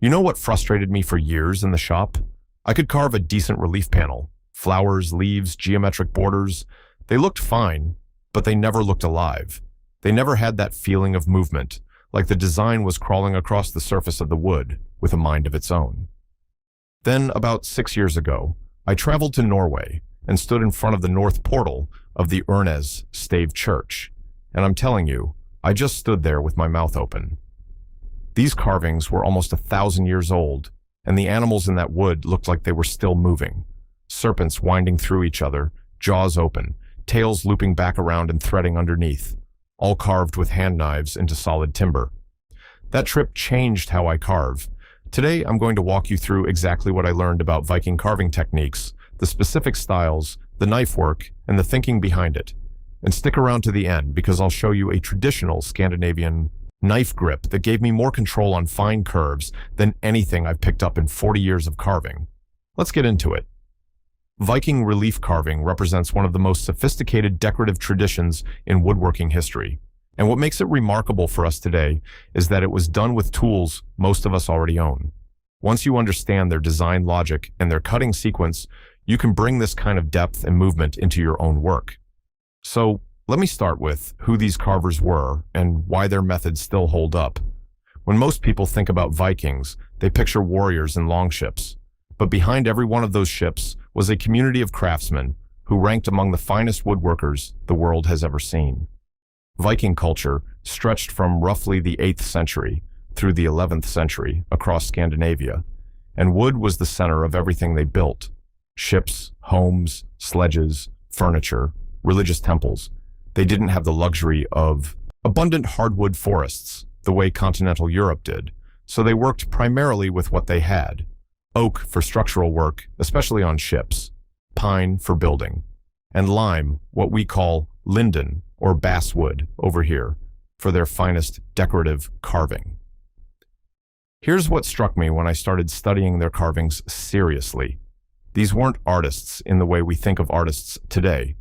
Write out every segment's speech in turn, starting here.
You know what frustrated me for years in the shop? I could carve a decent relief panel. Flowers, leaves, geometric borders. They looked fine, but they never looked alive. They never had that feeling of movement, like the design was crawling across the surface of the wood with a mind of its own. Then, about 6 years ago, I traveled to Norway and stood in front of the north portal of the Ørnes Stave Church. And I'm telling you, I just stood there with my mouth open. These carvings were almost 1,000 years old, and the animals in that wood looked like they were still moving. Serpents winding through each other, jaws open, tails looping back around and threading underneath, all carved with hand knives into solid timber. That trip changed how I carve. Today, I'm going to walk you through exactly what I learned about Viking carving techniques, the specific styles, the knife work, and the thinking behind it. And stick around to the end because I'll show you a traditional Scandinavian knife grip that gave me more control on fine curves than anything I've picked up in 40 years of carving. Let's get into it. Viking relief carving represents one of the most sophisticated decorative traditions in woodworking history. And what makes it remarkable for us today is that it was done with tools most of us already own. Once you understand their design logic and their cutting sequence, you can bring this kind of depth and movement into your own work. So, let me start with who these carvers were and why their methods still hold up. When most people think about Vikings, they picture warriors and longships. But behind every one of those ships was a community of craftsmen who ranked among the finest woodworkers the world has ever seen. Viking culture stretched from roughly the 8th century through the 11th century across Scandinavia, and wood was the center of everything they built. Ships, homes, sledges, furniture, religious temples. They didn't have the luxury of abundant hardwood forests the way continental Europe did, so they worked primarily with what they had. Oak for structural work, especially on ships, pine for building, and lime, what we call linden or basswood over here, for their finest decorative carving. Here's what struck me when I started studying their carvings seriously. These weren't artists in the way we think of artists today.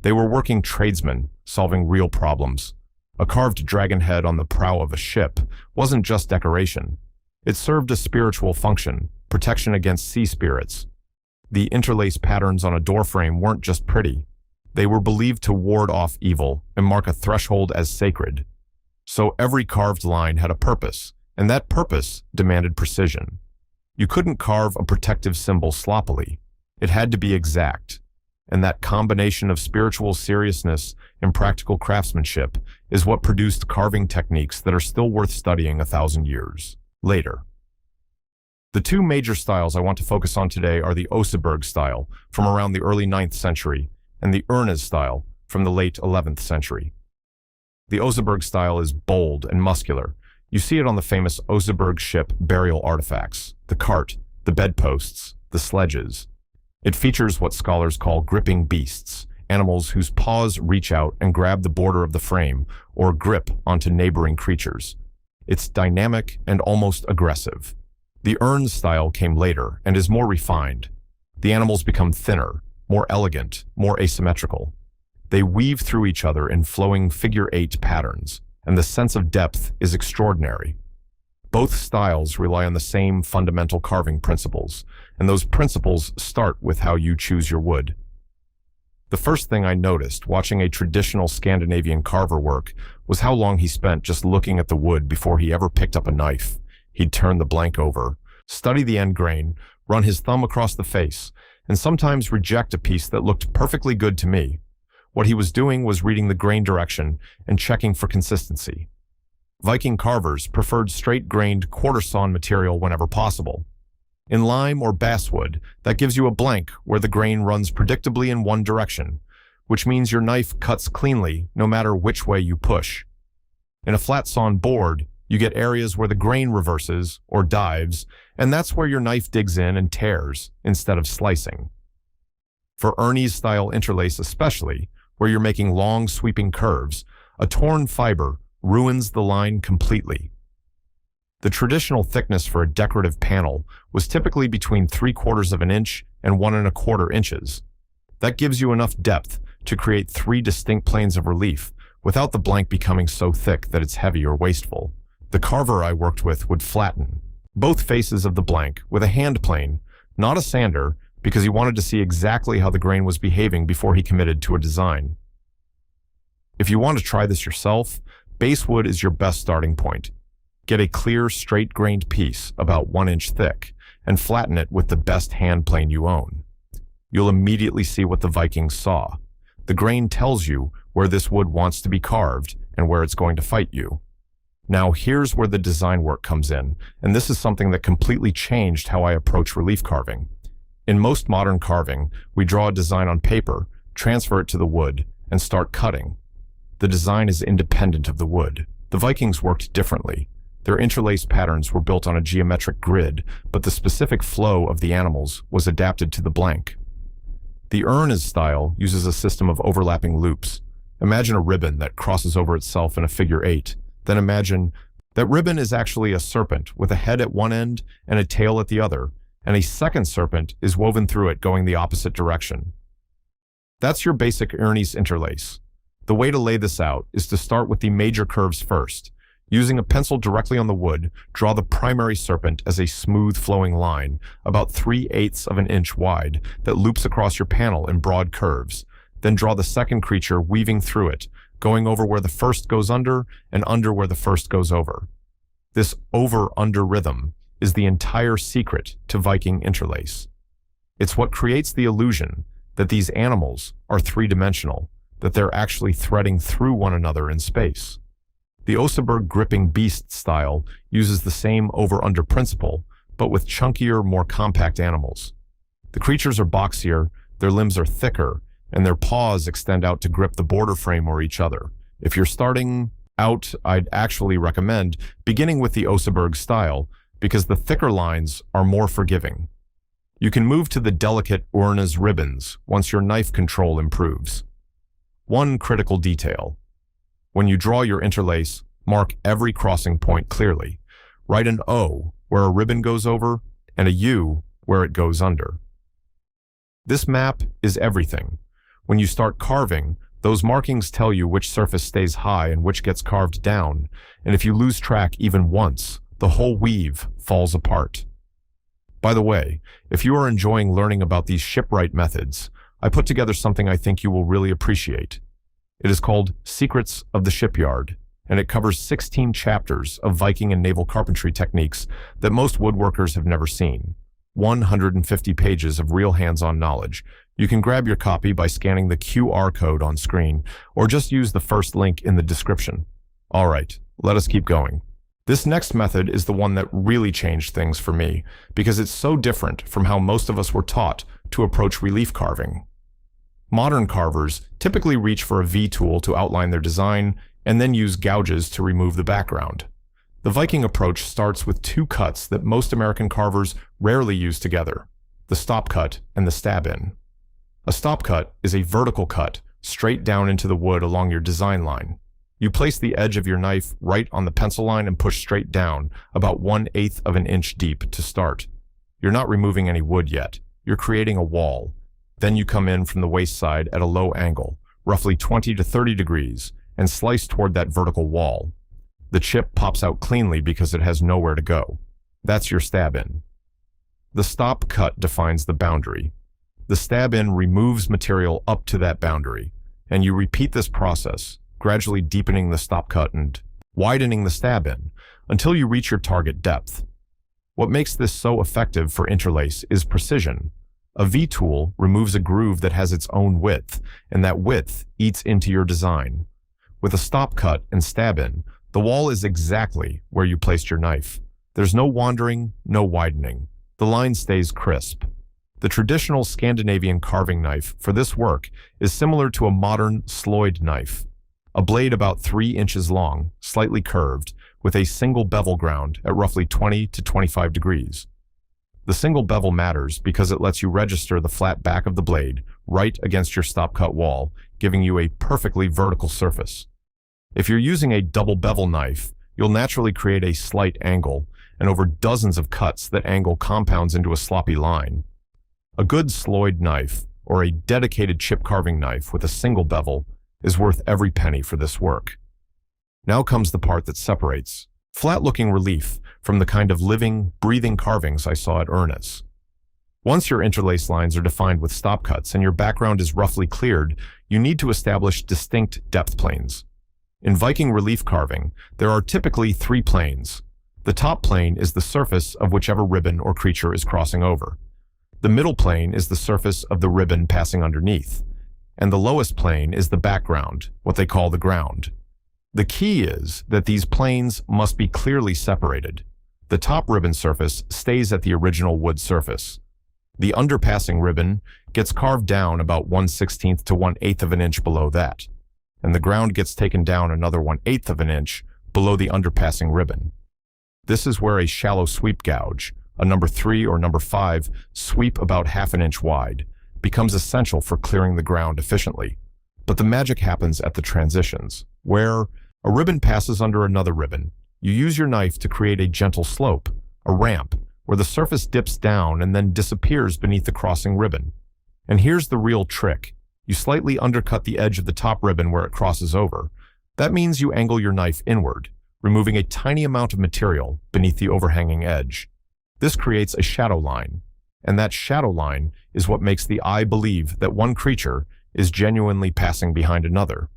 They were working tradesmen solving real problems. A carved dragon head on the prow of a ship wasn't just decoration. It served a spiritual function, protection against sea spirits. The interlaced patterns on a doorframe weren't just pretty. They were believed to ward off evil and mark a threshold as sacred. So every carved line had a purpose, and that purpose demanded precision. You couldn't carve a protective symbol sloppily. It had to be exact. And that combination of spiritual seriousness and practical craftsmanship is what produced carving techniques that are still worth studying 1,000 years later. The two major styles I want to focus on today are the Oseberg style from around the early 9th century and the Ørnes style from the late 11th century. The Oseberg style is bold and muscular. You see it on the famous Oseberg ship burial artifacts, the cart, the bedposts, the sledges. It features what scholars call gripping beasts, animals whose paws reach out and grab the border of the frame or grip onto neighboring creatures. It's dynamic and almost aggressive. The Ørnes style came later and is more refined. The animals become thinner, more elegant, more asymmetrical. They weave through each other in flowing figure-8 patterns, and the sense of depth is extraordinary. Both styles rely on the same fundamental carving principles, and those principles start with how you choose your wood. The first thing I noticed watching a traditional Scandinavian carver work was how long he spent just looking at the wood before he ever picked up a knife. He'd turn the blank over, study the end grain, run his thumb across the face, and sometimes reject a piece that looked perfectly good to me. What he was doing was reading the grain direction and checking for consistency. Viking carvers preferred straight-grained quarter-sawn material whenever possible. In lime or basswood, that gives you a blank where the grain runs predictably in one direction, which means your knife cuts cleanly no matter which way you push. In a flat-sawn board, you get areas where the grain reverses or dives, and that's where your knife digs in and tears instead of slicing. For Ørnes-style interlace especially, where you're making long, sweeping curves, a torn fiber ruins the line completely. The traditional thickness for a decorative panel was typically between 3/4 of an inch and 1¼ inches. That gives you enough depth to create 3 distinct planes of relief without the blank becoming so thick that it's heavy or wasteful. The carver I worked with would flatten, both faces of the blank with a hand plane, not a sander, because he wanted to see exactly how the grain was behaving before he committed to a design. If you want to try this yourself, basswood is your best starting point. Get a clear, straight-grained piece about 1 inch thick and flatten it with the best hand plane you own. You'll immediately see what the Vikings saw. The grain tells you where this wood wants to be carved and where it's going to fight you. Now here's where the design work comes in, and this is something that completely changed how I approach relief carving. In most modern carving, we draw a design on paper, transfer it to the wood, and start cutting. The design is independent of the wood. The Vikings worked differently. Their interlaced patterns were built on a geometric grid, but the specific flow of the animals was adapted to the blank. The Urn's style uses a system of overlapping loops. Imagine a ribbon that crosses over itself in a figure 8. Then imagine that ribbon is actually a serpent with a head at one end and a tail at the other, and a second serpent is woven through it going the opposite direction. That's your basic Urn's interlace. The way to lay this out is to start with the major curves first. Using a pencil directly on the wood, draw the primary serpent as a smooth flowing line, about 3/8 of an inch wide, that loops across your panel in broad curves. Then draw the second creature weaving through it, going over where the first goes under and under where the first goes over. This over-under rhythm is the entire secret to Viking interlace. It's what creates the illusion that these animals are three-dimensional, that they're actually threading through one another in space. The Oseberg gripping beast style uses the same over-under principle, but with chunkier, more compact animals. The creatures are boxier, their limbs are thicker, and their paws extend out to grip the border frame or each other. If you're starting out, I'd actually recommend beginning with the Oseberg style, because the thicker lines are more forgiving. You can move to the delicate Urn's ribbons once your knife control improves. One critical detail. When you draw your interlace, mark every crossing point clearly. Write an O where a ribbon goes over and a U where it goes under. This map is everything. When you start carving, those markings tell you which surface stays high and which gets carved down, and if you lose track even once, the whole weave falls apart. By the way, if you are enjoying learning about these shipwright methods, I put together something I think you will really appreciate. It is called Secrets of the Shipyard, and it covers 16 chapters of Viking and naval carpentry techniques that most woodworkers have never seen. 150 pages of real hands-on knowledge. You can grab your copy by scanning the QR code on screen, or just use the first link in the description. All right, let us keep going. This next method is the one that really changed things for me, because it's so different from how most of us were taught to approach relief carving. Modern carvers typically reach for a V-tool to outline their design, and then use gouges to remove the background. The Viking approach starts with two cuts that most American carvers rarely use together, the stop cut and the stab-in. A stop cut is a vertical cut straight down into the wood along your design line. You place the edge of your knife right on the pencil line and push straight down, about 1/8 of an inch deep to start. You're not removing any wood yet. You're creating a wall. Then you come in from the waist side at a low angle, roughly 20 to 30 degrees, and slice toward that vertical wall. The chip pops out cleanly because it has nowhere to go. That's your stab-in. The stop cut defines the boundary. The stab-in removes material up to that boundary, and you repeat this process, gradually deepening the stop cut and widening the stab-in until you reach your target depth. What makes this so effective for interlace is precision. A V-tool removes a groove that has its own width, and that width eats into your design. With a stop cut and stab-in, the wall is exactly where you placed your knife. There's no wandering, no widening. The line stays crisp. The traditional Scandinavian carving knife for this work is similar to a modern sloyd knife. A blade about 3 inches long, slightly curved, with a single bevel ground at roughly 20 to 25 degrees. The single bevel matters because it lets you register the flat back of the blade right against your stop cut wall, giving you a perfectly vertical surface. If you're using a double bevel knife, you'll naturally create a slight angle, and over dozens of cuts that angle compounds into a sloppy line. A good sloyd knife, or a dedicated chip carving knife with a single bevel, is worth every penny for this work. Now comes the part that separates Flat-looking relief from the kind of living, breathing carvings I saw at Ernest. Once your interlace lines are defined with stop cuts and your background is roughly cleared, you need to establish distinct depth planes. In Viking relief carving, there are typically 3 planes. The top plane is the surface of whichever ribbon or creature is crossing over. The middle plane is the surface of the ribbon passing underneath. And the lowest plane is the background, what they call the ground. The key is that these planes must be clearly separated. The top ribbon surface stays at the original wood surface. The underpassing ribbon gets carved down about 1/16 to 1/8 of an inch below that, and the ground gets taken down another 1/8 of an inch below the underpassing ribbon. This is where a shallow sweep gouge, a number 3 or number 5 sweep about 1/2 an inch wide, becomes essential for clearing the ground efficiently. But the magic happens at the transitions, where a ribbon passes under another ribbon. You use your knife to create a gentle slope, a ramp, where the surface dips down and then disappears beneath the crossing ribbon. And here's the real trick. You slightly undercut the edge of the top ribbon where it crosses over. That means you angle your knife inward, removing a tiny amount of material beneath the overhanging edge. This creates a shadow line, and that shadow line is what makes the eye believe that one creature is genuinely passing behind another.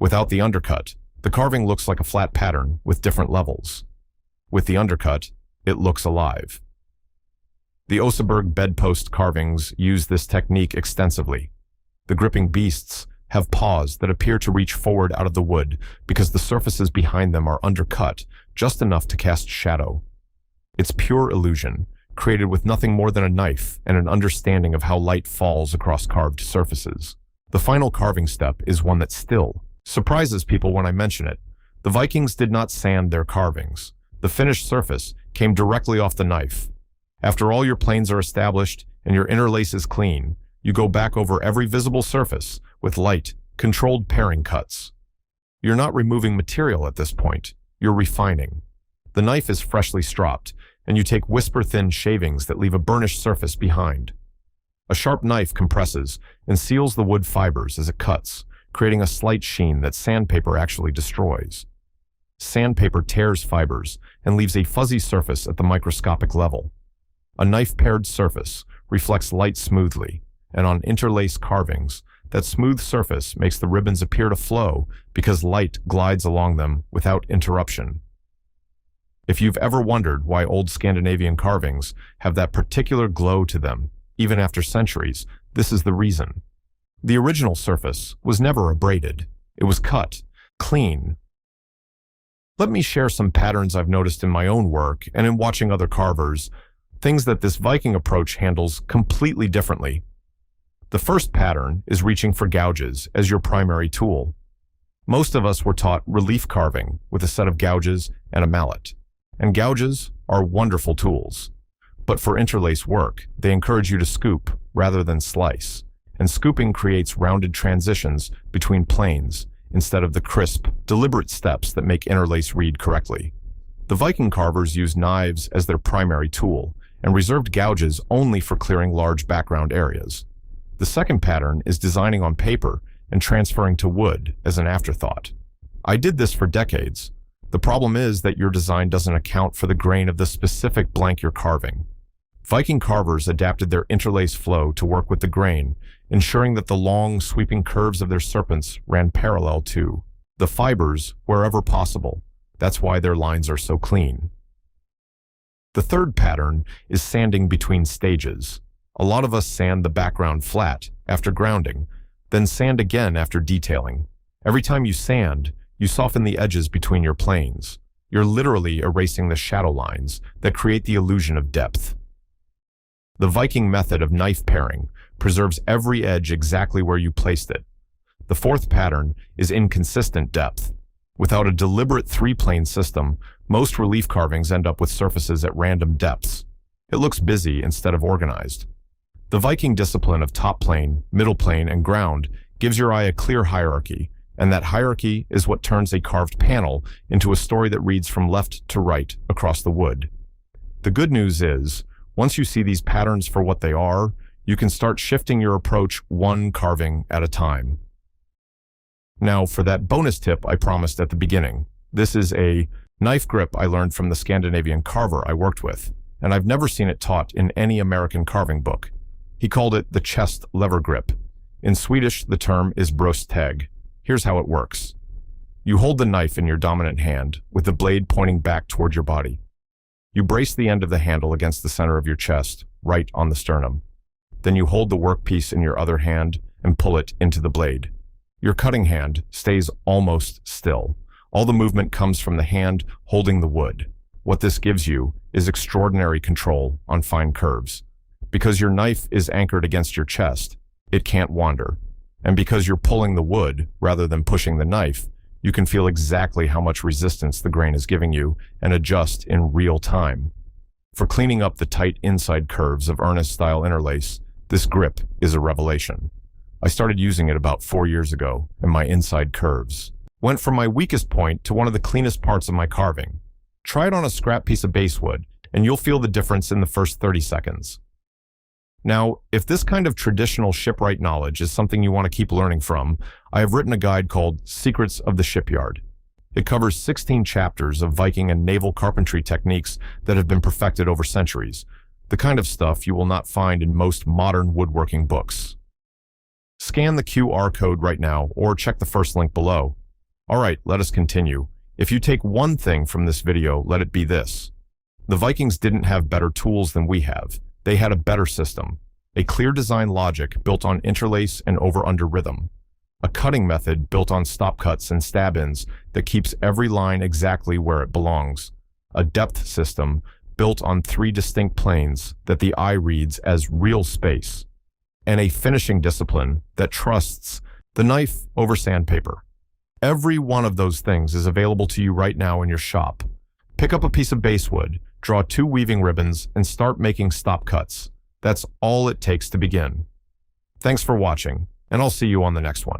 Without the undercut, the carving looks like a flat pattern with different levels. With the undercut, it looks alive. The Oseberg bedpost carvings use this technique extensively. The gripping beasts have paws that appear to reach forward out of the wood because the surfaces behind them are undercut just enough to cast shadow. It's pure illusion, created with nothing more than a knife and an understanding of how light falls across carved surfaces. The final carving step is one that still surprises people when I mention it. The Vikings did not sand their carvings. The finished surface came directly off the knife. After all your planes are established and your interlace is clean, you go back over every visible surface with light, controlled paring cuts. You're not removing material at this point, you're refining. The knife is freshly stropped, and you take whisper-thin shavings that leave a burnished surface behind. A sharp knife compresses and seals the wood fibers as it cuts, creating a slight sheen that sandpaper actually destroys. Sandpaper tears fibers and leaves a fuzzy surface at the microscopic level. A knife-paired surface reflects light smoothly, and on interlaced carvings, that smooth surface makes the ribbons appear to flow because light glides along them without interruption. If you've ever wondered why old Scandinavian carvings have that particular glow to them, even after centuries, this is the reason. The original surface was never abraded. It was cut, clean. Let me share some patterns I've noticed in my own work and in watching other carvers, things that this Viking approach handles completely differently. The first pattern is reaching for gouges as your primary tool. Most of us were taught relief carving with a set of gouges and a mallet. And gouges are wonderful tools. But for interlace work, they encourage you to scoop rather than slice. And scooping creates rounded transitions between planes instead of the crisp, deliberate steps that make interlace read correctly. The Viking carvers used knives as their primary tool and reserved gouges only for clearing large background areas. The second pattern is designing on paper and transferring to wood as an afterthought. I did this for decades. The problem is that your design doesn't account for the grain of the specific blank you're carving. Viking carvers adapted their interlace flow to work with the grain, ensuring that the long, sweeping curves of their serpents ran parallel to the fibers wherever possible. That's why their lines are so clean. The third pattern is sanding between stages. A lot of us sand the background flat after grounding, then sand again after detailing. Every time you sand, you soften the edges between your planes. You're literally erasing the shadow lines that create the illusion of depth. The Viking method of knife paring preserves every edge exactly where you placed it. The fourth pattern is inconsistent depth. Without a deliberate three-plane system, most relief carvings end up with surfaces at random depths. It looks busy instead of organized. The Viking discipline of top plane, middle plane, and ground gives your eye a clear hierarchy, and that hierarchy is what turns a carved panel into a story that reads from left to right across the wood. The good news is, once you see these patterns for what they are, you can start shifting your approach one carving at a time. Now, for that bonus tip I promised at the beginning, this is a Knife grip I learned from the Scandinavian carver I worked with, and I've never seen it taught in any American carving book. He called it the chest lever grip. In Swedish, the term is brösttag. Here's how it works. You hold the knife in your dominant hand, with the blade pointing back toward your body. You brace the end of the handle against the center of your chest, right on the sternum. Then you hold the workpiece in your other hand and pull it into the blade. Your cutting hand stays almost still. All the movement comes from the hand holding the wood. What this gives you is extraordinary control on fine curves. Because your knife is anchored against your chest, it can't wander. And because you're pulling the wood rather than pushing the knife, you can feel exactly how much resistance the grain is giving you and adjust in real time. For cleaning up the tight inside curves of Ernest-style interlace, this grip is a revelation. I started using it about 4 years ago, and my inside curves went from my weakest point to one of the cleanest parts of my carving. Try it on a scrap piece of basswood, and you'll feel the difference in the first 30 seconds. Now, if this kind of traditional shipwright knowledge is something you want to keep learning from, I have written a guide called Secrets of the Shipyard. It covers 16 chapters of Viking and naval carpentry techniques that have been perfected over centuries, the kind of stuff you will not find in most modern woodworking books. Scan the QR code right now or check the first link below. All right, let us continue. If you take one thing from this video, let it be this. The Vikings didn't have better tools than we have. They had a better system, a clear design logic built on interlace and over-under rhythm, a cutting method built on stop cuts and stab-ins that keeps every line exactly where it belongs, a depth system built on 3 distinct planes that the eye reads as real space, and a finishing discipline that trusts the knife over sandpaper. Every one of those things is available to you right now in your shop. Pick up a piece of basswood, draw 2 weaving ribbons, and start making stop cuts. That's all it takes to begin. Thanks for watching, and I'll see you on the next one.